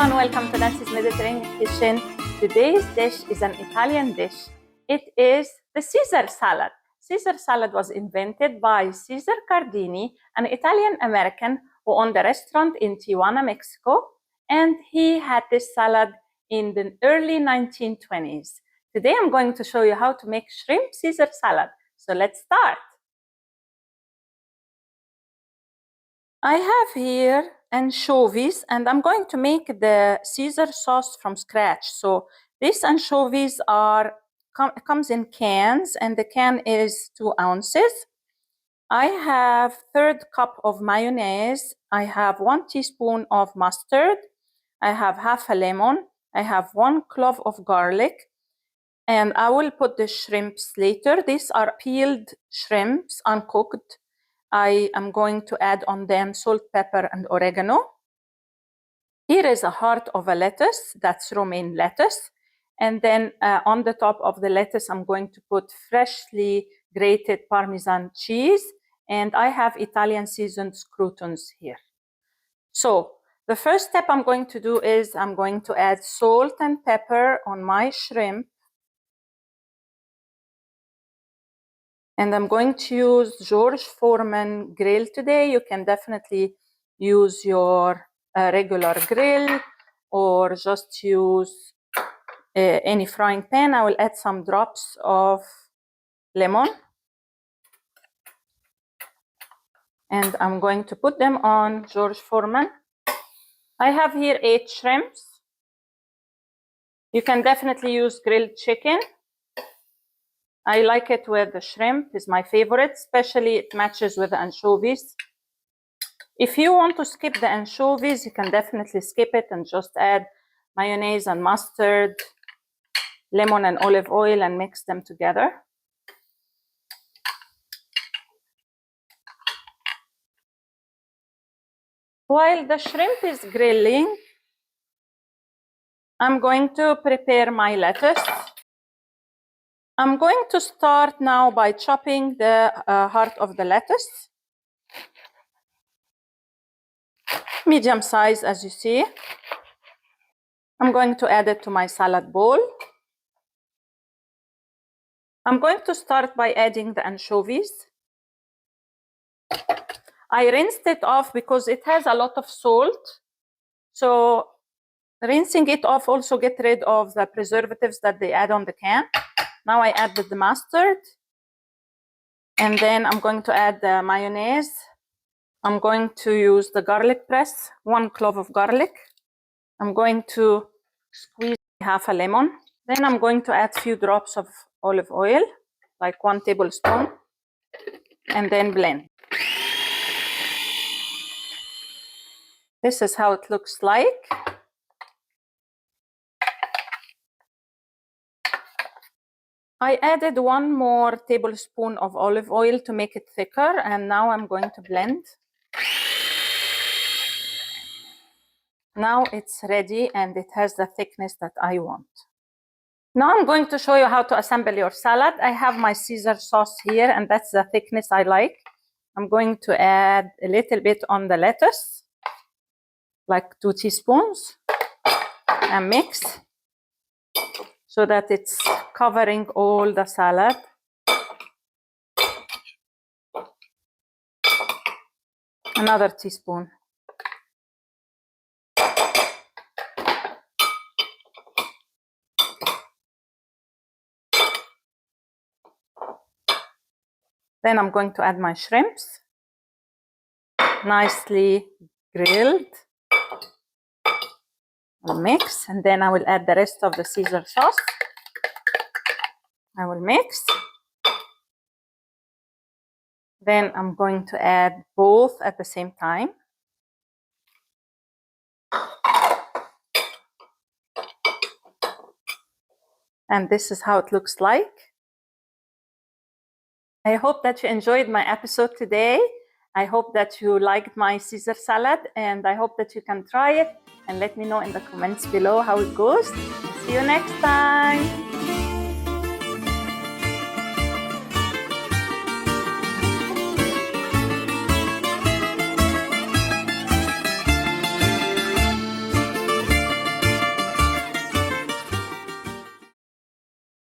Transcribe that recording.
everyone, welcome to Nancy's Mediterranean Kitchen. Today's dish is an Italian dish. It is the Caesar salad. Caesar salad was invented by Cesar Cardini, an Italian-American who owned a restaurant in Tijuana, Mexico, and he had this salad in the early 1920s. Today I'm going to show you how to make shrimp Caesar salad. So let's start. I have here anchovies, and I'm going to make the Caesar sauce from scratch. So these anchovies comes in cans, and the can is 2 ounces. I have 1/3 cup of mayonnaise. I have 1 teaspoon of mustard. I have half a lemon. I have 1 clove of garlic, and I will put the shrimps later. These are peeled shrimps, uncooked. I am going to add on them salt, pepper, and oregano. Here is a heart of a lettuce, that's romaine lettuce. And then on the top of the lettuce, I'm going to put freshly grated parmesan cheese. And I have Italian seasoned croutons here. So the first step I'm going to do is I'm going to add salt and pepper on my shrimp. And I'm going to use George Foreman grill today. You can definitely use your regular grill or just use any frying pan. I will add some drops of lemon. And I'm going to put them on George Foreman. I have here 8 shrimps. You can definitely use grilled chicken. I like it with the shrimp, is my favorite, especially it matches with the anchovies. If you want to skip the anchovies, you can definitely skip it and just add mayonnaise and mustard, lemon and olive oil, and mix them together. While the shrimp is grilling, I'm going to prepare my lettuce. I'm going to start now by chopping the heart of the lettuce. Medium size, as you see. I'm going to add it to my salad bowl. I'm going to start by adding the anchovies. I rinsed it off because it has a lot of salt. So rinsing it off also get rid of the preservatives that they add on the can. Now I added the mustard. And then I'm going to add the mayonnaise. I'm going to use the garlic press, 1 clove of garlic. I'm going to squeeze half a lemon. Then I'm going to add a few drops of olive oil, like 1 tablespoon, and then blend. This is how it looks like. I added 1 more tablespoon of olive oil to make it thicker, and now I'm going to blend. Now it's ready and it has the thickness that I want. Now I'm going to show you how to assemble your salad. I have my Caesar sauce here, and that's the thickness I like. I'm going to add a little bit on the lettuce, like 2 teaspoons, and mix so that it's covering all the salad. Another teaspoon. Then I'm going to add my shrimps, nicely grilled. I'll mix, and then I will add the rest of the Caesar sauce. I will mix. Then I'm going to add both at the same time. And this is how it looks like. I hope that you enjoyed my episode today. I hope that you liked my Caesar salad, and I hope that you can try it and let me know in the comments below how it goes. See you next time.